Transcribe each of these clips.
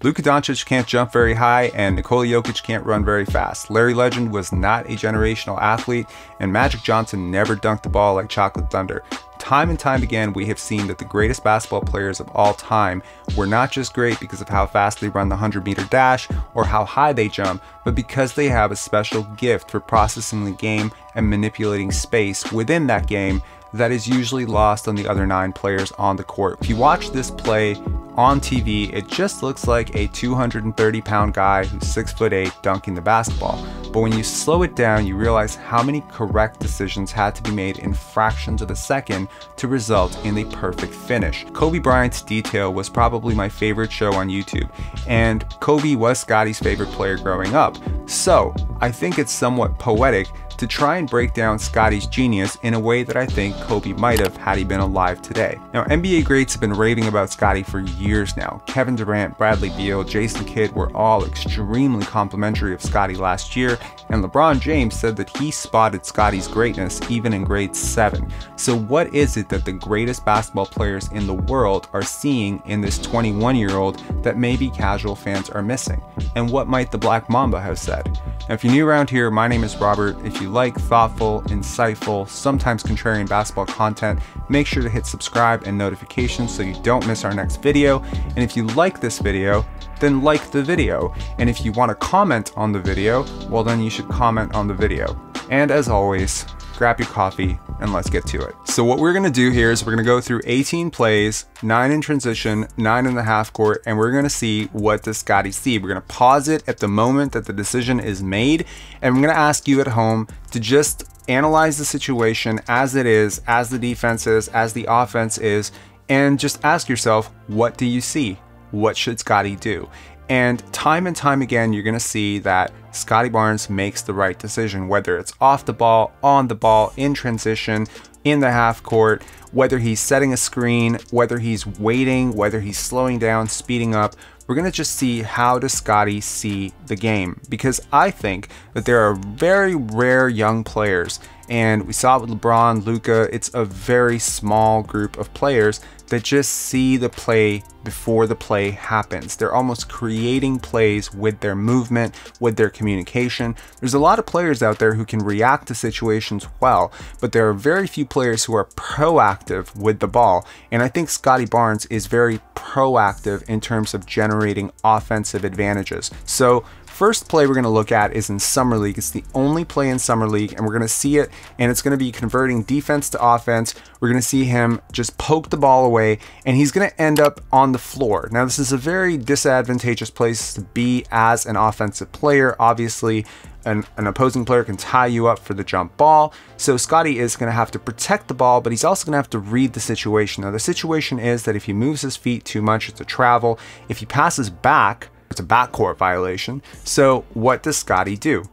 Luka Doncic can't jump very high, and Nikola Jokic can't run very fast. Larry Legend was not a generational athlete, and Magic Johnson never dunked the ball like Chocolate Thunder. Time and time again, we have seen that the greatest basketball players of all time were not just great because of how fast they run the 100-meter dash or how high they jump, but because they have a special gift for processing the game and manipulating space within that game that is usually lost on the other 9 players on the court. If you watch this play on TV, it just looks like a 230-pound guy who's 6'8" dunking the basketball. But when you slow it down, you realize how many correct decisions had to be made in fractions of a second to result in a perfect finish. Kobe Bryant's detail was probably my favorite show on YouTube, and Kobe was Scottie's favorite player growing up. So I think it's somewhat poetic to try and break down Scottie's genius in a way that I think Kobe might have had he been alive today. Now, NBA greats have been raving about Scottie for years now. Kevin Durant, Bradley Beal, Jason Kidd were all extremely complimentary of Scottie last year, and LeBron James said that he spotted Scottie's greatness even in grade 7. So what is it that the greatest basketball players in the world are seeing in this 21-year-old that maybe casual fans are missing? And what might the Black Mamba have said? Now, if you're new around here, my name is Robert. If you like thoughtful, insightful, sometimes contrarian basketball content, make sure to hit subscribe and notifications so you don't miss our next video. And if you like this video, then like the video. And if you want to comment on the video, well then you should comment on the video. And as always, grab your coffee and let's get to it. So what we're gonna do here is we're gonna go through 18 plays, 9 in transition, 9 in the half court, and we're gonna see what does Scottie see. We're gonna pause it at the moment that the decision is made, and I'm gonna ask you at home to just analyze the situation as it is, as the defense is, as the offense is, and just ask yourself, what do you see? What should Scottie do? And time again, you're gonna see that Scottie Barnes makes the right decision, whether it's off the ball, on the ball, in transition, in the half court, whether he's setting a screen, whether he's waiting, whether he's slowing down, speeding up. We're gonna just see how does Scottie see the game, because I think that there are very rare young players, and we saw it with LeBron, Luka. It's a very small group of players that just see the play before the play happens. They're almost creating plays with their movement, with their communication. There's a lot of players out there who can react to situations well, but there are very few players who are proactive with the ball. And I think Scottie Barnes is very proactive in terms of generating offensive advantages. So first play we're going to look at is in Summer League. It's the only play in Summer League, and we're going to see it, and it's going to be converting defense to offense. We're going to see him just poke the ball away, and he's going to end up on the floor. Now, this is a very disadvantageous place to be as an offensive player. Obviously, an opposing player can tie you up for the jump ball. So Scottie is going to have to protect the ball, but he's also going to have to read the situation. Now, the situation is that if he moves his feet too much, it's a travel. If he passes back, it's a backcourt violation. So what does Scottie do?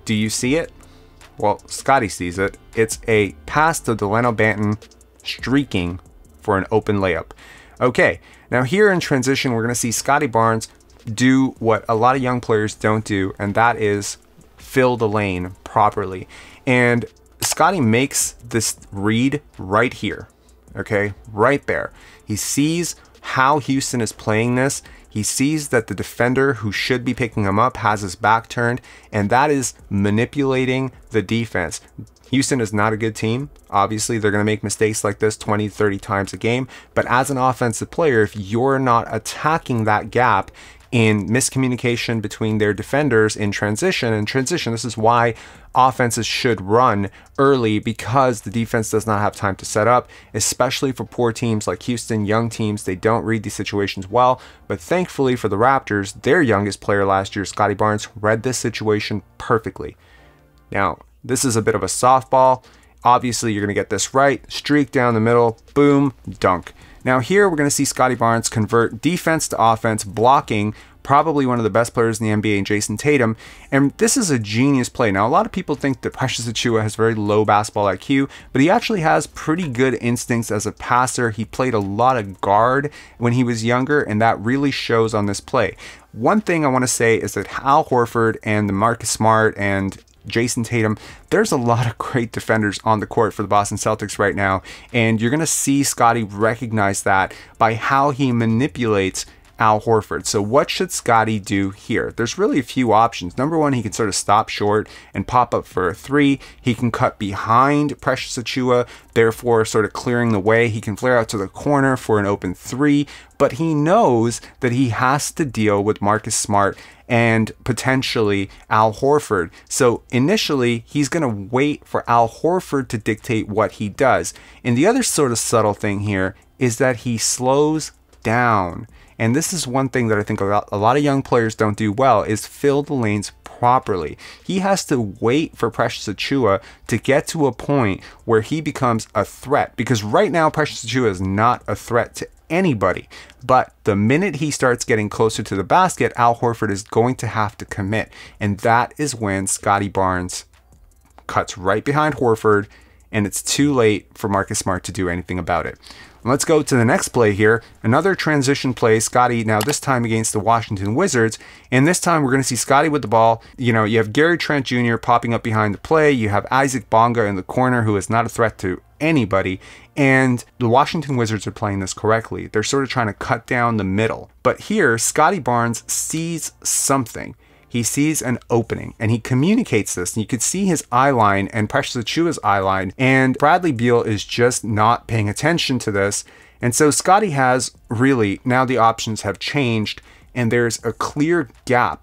Do you see it? Well, Scottie sees it. It's a pass to Delano Banton streaking for an open layup. Okay, now here in transition, we're going to see Scottie Barnes do what a lot of young players don't do, and that is fill the lane properly. And Scottie makes this read right here, okay, right there. He sees how Houston is playing this. He sees that the defender who should be picking him up has his back turned, and that is manipulating the defense. Houston is not a good team. Obviously, they're going to make mistakes like this 20, 30 times a game. But as an offensive player, if you're not attacking that gap in miscommunication between their defenders in transition, this is why offenses should run early, because the defense does not have time to set up, especially for poor teams like Houston, young teams. They don't read these situations well. But thankfully for the Raptors, their youngest player last year, Scottie Barnes, read this situation perfectly. Now, this is a bit of a softball. Obviously, you're going to get this right. Streak down the middle, boom, dunk. Now here, we're going to see Scottie Barnes convert defense to offense, blocking probably one of the best players in the NBA in Jason Tatum. And this is a genius play. Now, a lot of people think that Precious Achiuwa has very low basketball IQ, but he actually has pretty good instincts as a passer. He played a lot of guard when he was younger, and that really shows on this play. One thing I want to say is that Al Horford and the Marcus Smart and Jason Tatum, there's a lot of great defenders on the court for the Boston Celtics right now, and you're going to see Scottie recognize that by how he manipulates Al Horford. So what should Scottie do here? There's really a few options. Number one, he can sort of stop short and pop up for a three. He can cut behind Precious Achiuwa, therefore sort of clearing the way. He can flare out to the corner for an open three, but he knows that he has to deal with Marcus Smart and potentially Al Horford. So initially, he's going to wait for Al Horford to dictate what he does. And the other sort of subtle thing here is that he slows down. And this is one thing that I think a lot of young players don't do well, is fill the lanes properly. He has to wait for Precious Achiuwa to get to a point where he becomes a threat, because right now Precious Achiuwa is not a threat to anybody. But the minute he starts getting closer to the basket, Al Horford is going to have to commit. And that is when Scottie Barnes cuts right behind Horford, and it's too late for Marcus Smart to do anything about it. Let's go to the next play here. Another transition play. Scottie, now this time against the Washington Wizards. And this time we're going to see Scottie with the ball. You know, you have Gary Trent Jr. popping up behind the play. You have Isaac Bonga in the corner, who is not a threat to anybody. And the Washington Wizards are playing this correctly. They're sort of trying to cut down the middle. But here, Scottie Barnes sees something. He sees an opening and he communicates this. And you could see his eye line and Precious Achiuwa's eye line. And Bradley Beal is just not paying attention to this. And so Scottie has really, now the options have changed and there's a clear gap.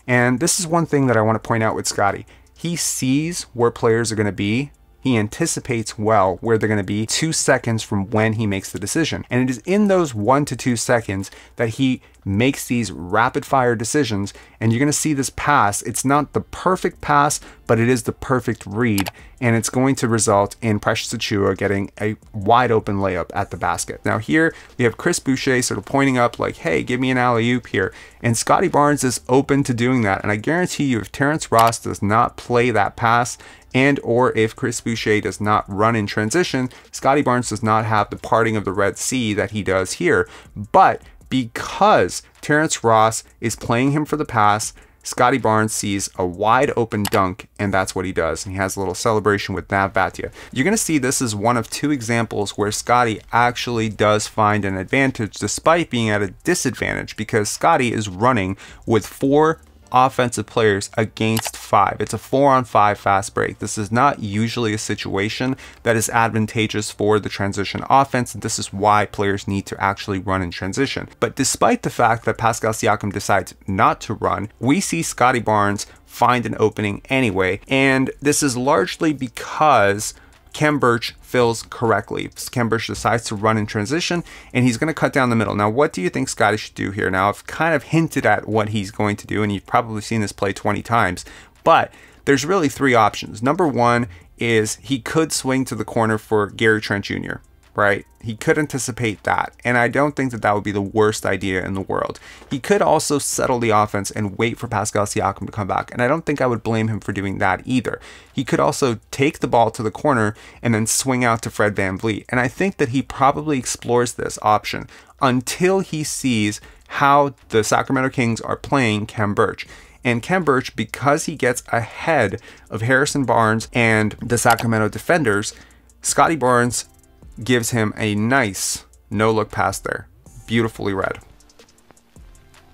And this is one thing that I want to point out with Scottie. He sees where players are going to be. He anticipates well where they're going to be 2 seconds from when he makes the decision. And it is in those 1 to 2 seconds that he makes these rapid fire decisions. And you're going to see this pass. It's not the perfect pass, but it is the perfect read. And it's going to result in Precious Achiuwa getting a wide open layup at the basket. Now here we have Chris Boucher sort of pointing up like, hey, give me an alley-oop here. And Scottie Barnes is open to doing that. And I guarantee you, if Terrence Ross does not play that pass, and or if Chris Boucher does not run in transition, Scottie Barnes does not have the parting of the Red Sea that he does here. But because Terrence Ross is playing him for the pass, Scottie Barnes sees a wide open dunk, and that's what he does. And he has a little celebration with Nav Bhatia. You're going to see this is one of 2 examples where Scottie actually does find an advantage despite being at a disadvantage, because Scottie is running with 4 offensive players against 5. It's a 4-on-5 fast break. This is not usually a situation that is advantageous for the transition offense, and this is why players need to actually run in transition. But despite the fact that Pascal Siakam decides not to run, we see Scottie Barnes find an opening anyway, and this is largely because Khem Birch fills correctly. Khem Birch decides to run in transition, and he's going to cut down the middle. Now, what do you think Scottie should do here? Now, I've kind of hinted at what he's going to do, and you've probably seen this play 20 times, but there's really 3 options. Number one is he could swing to the corner for Gary Trent Jr., right? He could anticipate that, and I don't think that that would be the worst idea in the world. He could also settle the offense and wait for Pascal Siakam to come back, and I don't think I would blame him for doing that either. He could also take the ball to the corner and then swing out to Fred VanVleet, and I think that he probably explores this option until he sees how the Sacramento Kings are playing Khem Birch. And Khem Birch, because he gets ahead of Harrison Barnes and the Sacramento defenders, Scottie Barnes gives him a nice no-look pass there. Beautifully read.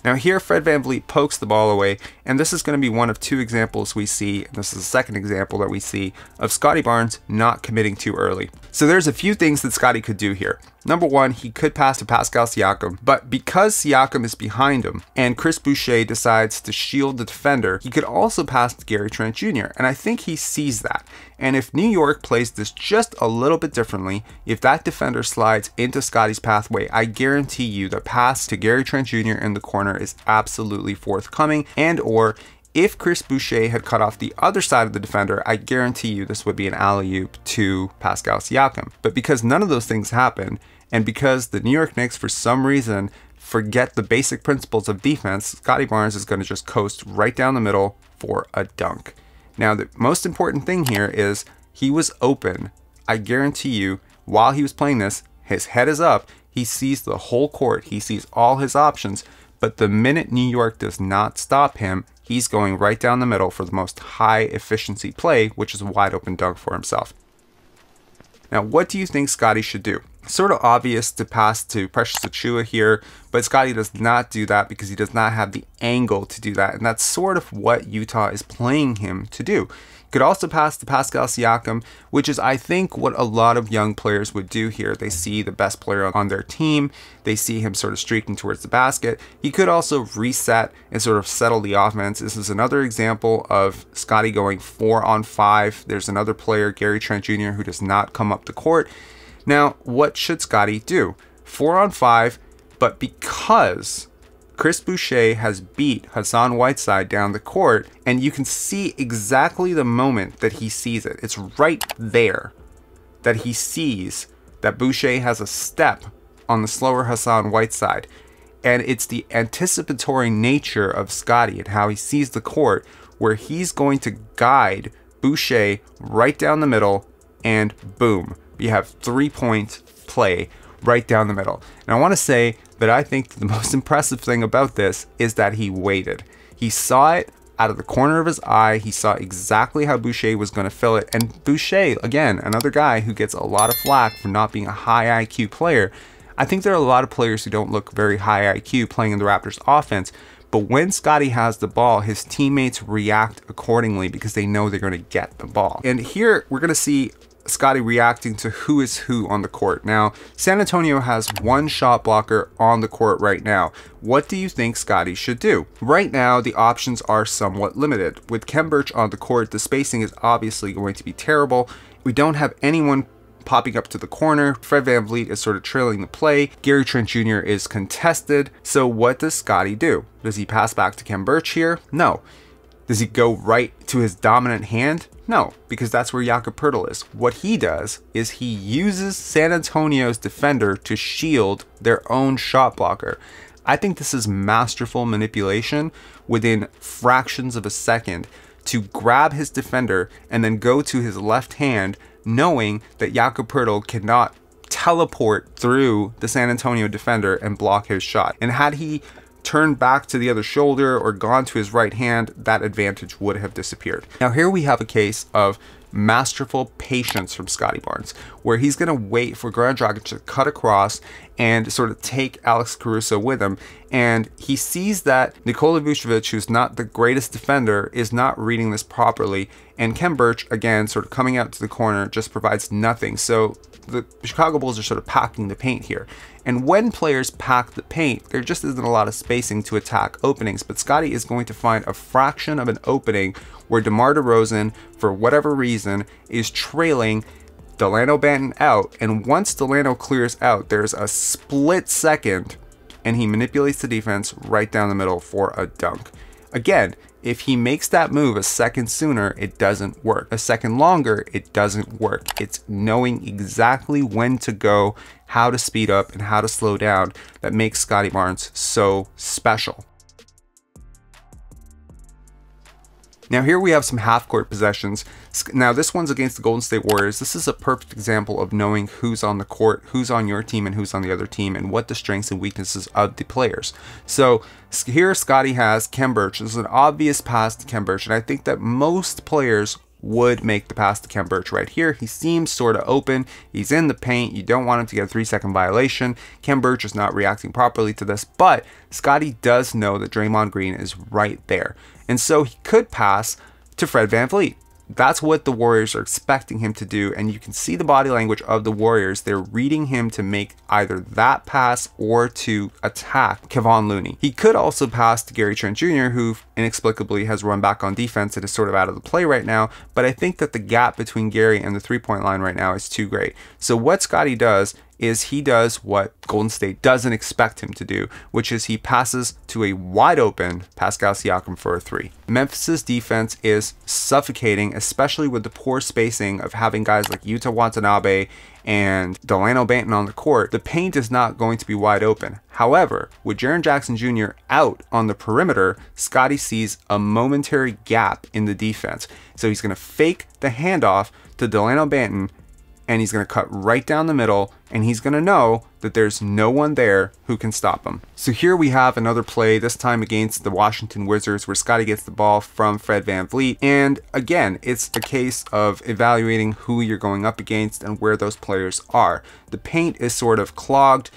Now here, Fred VanVleet pokes the ball away, and this is going to be one of 2 examples we see, and this is the second example that we see, of Scottie Barnes not committing too early. So there's a few things that Scottie could do here. Number one, he could pass to Pascal Siakam, but because Siakam is behind him and Chris Boucher decides to shield the defender, he could also pass to Gary Trent Jr., and I think he sees that. And if New York plays this just a little bit differently, if that defender slides into Scottie's pathway, I guarantee you the pass to Gary Trent Jr. in the corner is absolutely forthcoming, and or if Chris Boucher had cut off the other side of the defender, I guarantee you this would be an alley-oop to Pascal Siakam. But because none of those things happen, and because the New York Knicks, for some reason, forget the basic principles of defense, Scottie Barnes is going to just coast right down the middle for a dunk. Now, the most important thing here is he was open. I guarantee you, while he was playing this, his head is up. He sees the whole court. He sees all his options. But the minute New York does not stop him, he's going right down the middle for the most high efficiency play, which is a wide open dunk for himself. Now, what do you think Scottie should do? Sort of obvious to pass to Precious Achiuwa here, but Scottie does not do that because he does not have the angle to do that, and that's sort of what Utah is playing him to do. Could also pass to Pascal Siakam, which is, I think, what a lot of young players would do here. They see the best player on their team, they see him sort of streaking towards the basket. He could also reset and sort of settle the offense. This is another example of Scottie going 4-on-5. There's another player, Gary Trent Jr., who does not come up the court. Now, what should Scottie do? 4-on-5, but because Chris Boucher has beat Hassan Whiteside down the court, and you can see exactly the moment that he sees it. It's right there that he sees that Boucher has a step on the slower Hassan Whiteside. And it's the anticipatory nature of Scottie and how he sees the court, where he's going to guide Boucher right down the middle, and boom, you have 3-point play right down the middle. And I want to say that I think the most impressive thing about this is that he waited. He saw it out of the corner of his eye. He saw exactly how Boucher was going to fill it. And Boucher, again, another guy who gets a lot of flack for not being a high IQ player. I think there are a lot of players who don't look very high IQ playing in the Raptors offense. But when Scottie has the ball, his teammates react accordingly because they know they're going to get the ball. And here we're going to see Scottie reacting to who is who on the court. Now, San Antonio has one shot blocker on the court right now. What do you think Scottie should do? Right now, the options are somewhat limited. With Khem Birch on the court, the spacing is obviously going to be terrible. We don't have anyone popping up to the corner. Fred VanVleet is sort of trailing the play. Gary Trent Jr. is contested. So what does Scottie do? Does he pass back to Khem Birch here? No. Does he go right to his dominant hand? No, because that's where Jakob Poeltl is. What he does is he uses San Antonio's defender to shield their own shot blocker. I think this is masterful manipulation within fractions of a second to grab his defender and then go to his left hand, knowing that Jakob Poeltl cannot teleport through the San Antonio defender and block his shot. And had he turned back to the other shoulder or gone to his right hand, that advantage would have disappeared. Now here we have a case of masterful patience from Scottie Barnes, where he's going to wait for Goran Dragic to cut across and sort of take Alex Caruso with him. And he sees that Nikola Vucevic, who's not the greatest defender, is not reading this properly. And Khem Birch, again, sort of coming out to the corner, just provides nothing. So the Chicago Bulls are sort of packing the paint here. And when players pack the paint, there just isn't a lot of spacing to attack openings. But Scottie is going to find a fraction of an opening where DeMar DeRozan, for whatever reason, is trailing Delano Banton out. And once Delano clears out, there's a split second, and he manipulates the defense right down the middle for a dunk. Again, if he makes that move a second sooner, it doesn't work. A second longer, it doesn't work. It's knowing exactly when to go, how to speed up, and how to slow down that makes Scottie Barnes so special. Now here we have some half-court possessions. Now this one's against the Golden State Warriors. This is a perfect example of knowing who's on the court, who's on your team, and who's on the other team, and what the strengths and weaknesses of the players. So here Scottie has Khem Birch. This is an obvious pass to Khem Birch, and I think that most players would make the pass to Khem Birch right here. He seems sort of open. He's in the paint. You don't want him to get a 3-second violation. Khem Birch is not reacting properly to this, but Scottie does know that Draymond Green is right there. And so he could pass to Fred VanVleet. That's what the Warriors are expecting him to do, and you can see the body language of the Warriors. They're reading him to make either that pass or to attack Kevon Looney. He could also pass to Gary Trent Jr., who inexplicably has run back on defense and is sort of out of the play right now, but I think that the gap between Gary and the three-point line right now is too great. So what Scottie does is he does what Golden State doesn't expect him to do, which is he passes to a wide open Pascal Siakam for a 3. Memphis's defense is suffocating, especially with the poor spacing of having guys like Yuta Watanabe and Delano Banton on the court. The paint is not going to be wide open. However, with Jaren Jackson Jr. out on the perimeter, Scottie sees a momentary gap in the defense. So he's going to fake the handoff to Delano Banton, and he's going to cut right down the middle, and he's going to know that there's no one there who can stop him. So here we have another play, this time against the Washington Wizards, where Scottie gets the ball from Fred VanVleet. And again, it's a case of evaluating who you're going up against and where those players are. The paint is sort of clogged,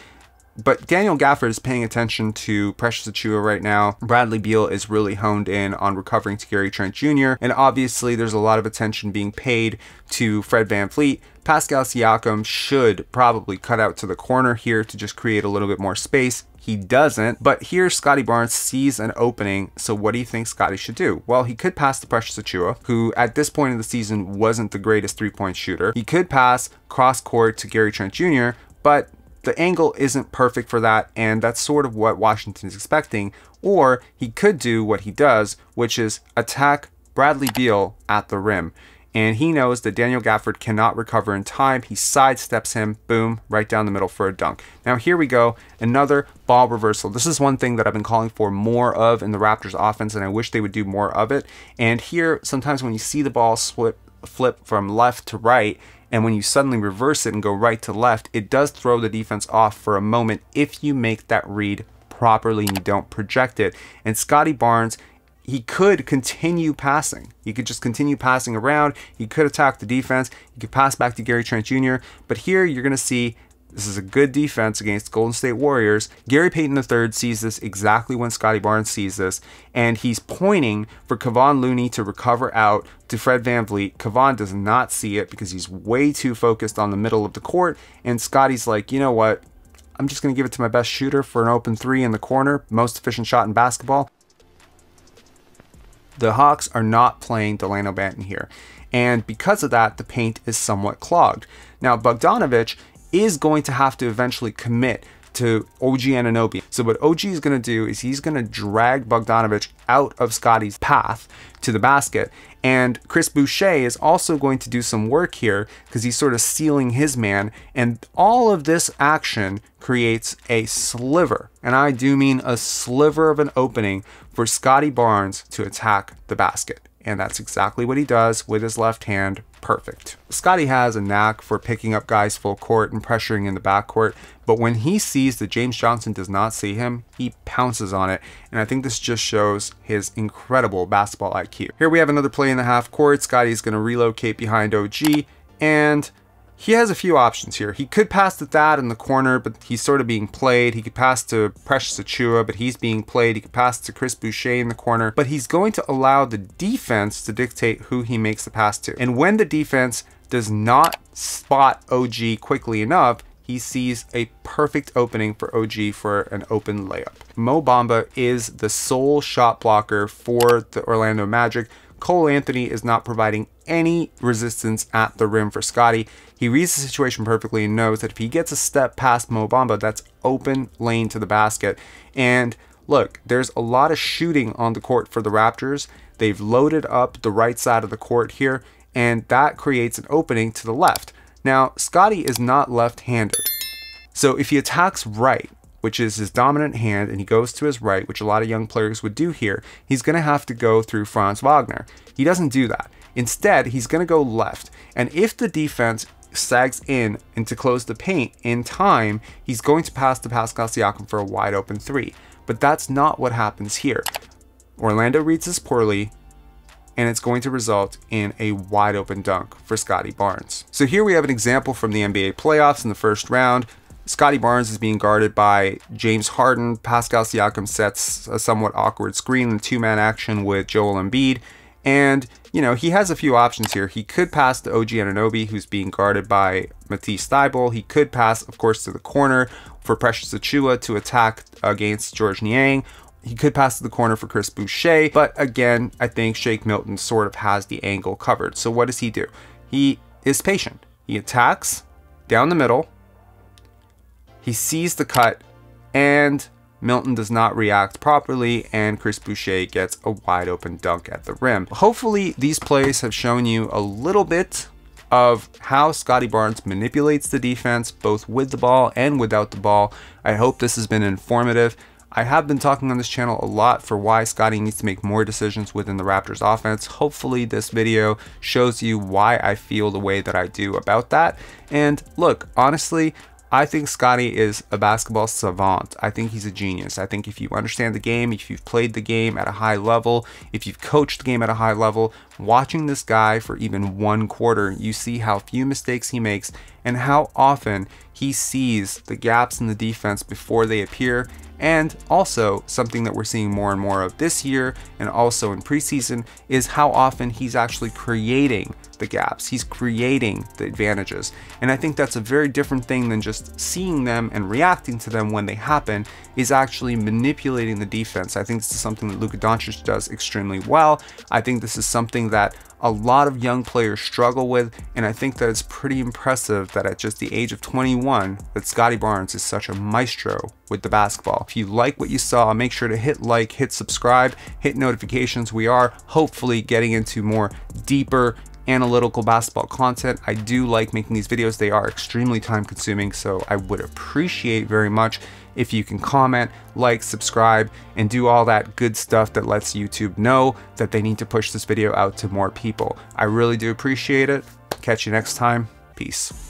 but Daniel Gafford is paying attention to Precious Achiuwa right now. Bradley Beal is really honed in on recovering to Gary Trent Jr. And obviously there's a lot of attention being paid to Fred VanVleet. Pascal Siakam should probably cut out to the corner here to just create a little bit more space. He doesn't, but here Scottie Barnes sees an opening. So what do you think Scottie should do? Well, he could pass to Precious Achiuwa, who at this point in the season wasn't the greatest three-point shooter. He could pass cross court to Gary Trent Jr., but the angle isn't perfect for that, and that's sort of what Washington is expecting. Or he could do what he does, which is attack Bradley Beal at the rim. And he knows that Daniel Gafford cannot recover in time. He sidesteps him, boom, right down the middle for a dunk. Now here we go, another ball reversal. This is one thing that I've been calling for more of in the Raptors offense, and I wish they would do more of it. And here, sometimes when you see the ball flip from left to right, and when you suddenly reverse it and go right to left, it does throw the defense off for a moment if you make that read properly and you don't project it. And Scottie Barnes, he could continue passing. He could just continue passing around. He could attack the defense. He could pass back to Gary Trent Jr. But here you're going to see this is a good defense against Golden State Warriors. Gary Payton III sees this exactly when Scottie Barnes sees this, and he's pointing for Kevon Looney to recover out to Fred VanVleet. Kevon does not see it because he's way too focused on the middle of the court, and Scottie's like, you know what? I'm just going to give it to my best shooter for an open three in the corner, most efficient shot in basketball. The Hawks are not playing Delano Banton here, and because of that, the paint is somewhat clogged. Now, Bogdanovic is going to have to eventually commit to OG Anunoby. So what OG is going to do is he's going to drag Bogdanovic out of Scottie's path to the basket. And Chris Boucher is also going to do some work here because he's sort of sealing his man. And all of this action creates a sliver, and I do mean a sliver of an opening for Scottie Barnes to attack the basket. And that's exactly what he does with his left hand. Perfect. Scottie has a knack for picking up guys full court and pressuring in the backcourt, but when he sees that James Johnson does not see him, he pounces on it, and I think this just shows his incredible basketball IQ. Here we have another play in the half court. Scottie's going to relocate behind OG, and he has a few options here. He could pass to Thad in the corner, but he's sort of being played. He could pass to Precious Achiuwa, but he's being played. He could pass to Chris Boucher in the corner, but he's going to allow the defense to dictate who he makes the pass to. And when the defense does not spot OG quickly enough, he sees a perfect opening for OG for an open layup. Mo Bamba is the sole shot blocker for the Orlando Magic. Cole Anthony is not providing any resistance at the rim for Scottie. He reads the situation perfectly and knows that if he gets a step past Mo Bamba, that's open lane to the basket. And look, there's a lot of shooting on the court for the Raptors. They've loaded up the right side of the court here, and that creates an opening to the left. Now, Scottie is not left-handed. So if he attacks right, which is his dominant hand, and he goes to his right, which a lot of young players would do here, he's going to have to go through Franz Wagner. He doesn't do that. Instead, he's going to go left. And if the defense sags in and to close the paint in time, he's going to pass to Pascal Siakam for a wide open three. But that's not what happens here. Orlando reads this poorly, and it's going to result in a wide open dunk for Scottie Barnes. So here we have an example from the NBA playoffs in the first round. Scottie Barnes is being guarded by James Harden. Pascal Siakam sets a somewhat awkward screen in two-man action with Joel Embiid. And, you know, he has a few options here. He could pass to OG Anunoby, who's being guarded by Matisse Thybulle. He could pass, of course, to the corner for Precious Achiuwa to attack against George Niang. He could pass to the corner for Chris Boucher. But again, I think Shake Milton sort of has the angle covered. So what does he do? He is patient. He attacks down the middle. He sees the cut, and Milton does not react properly, and Chris Boucher gets a wide open dunk at the rim. Hopefully these plays have shown you a little bit of how Scottie Barnes manipulates the defense, both with the ball and without the ball. I hope this has been informative. I have been talking on this channel a lot for why Scottie needs to make more decisions within the Raptors offense. Hopefully this video shows you why I feel the way that I do about that. And look, honestly, I think Scottie is a basketball savant. I think he's a genius. I think if you understand the game, if you've played the game at a high level, if you've coached the game at a high level, watching this guy for even one quarter, you see how few mistakes he makes and how often he sees the gaps in the defense before they appear. And also something that we're seeing more and more of this year and also in preseason is how often he's actually creating the gaps. He's creating the advantages. And I think that's a very different thing than just seeing them and reacting to them when they happen, is actually manipulating the defense. I think this is something that Luka Doncic does extremely well. I think this is something that a lot of young players struggle with, and I think that it's pretty impressive that at just the age of 21 that Scottie Barnes is such a maestro with the basketball. If you like what you saw, make sure to hit like, hit subscribe, hit notifications. We are hopefully getting into more deeper analytical basketball content. I do like making these videos. They are extremely time consuming, so I would appreciate very much if you can comment, like, subscribe, and do all that good stuff that lets YouTube know that they need to push this video out to more people. I really do appreciate it. Catch you next time. Peace.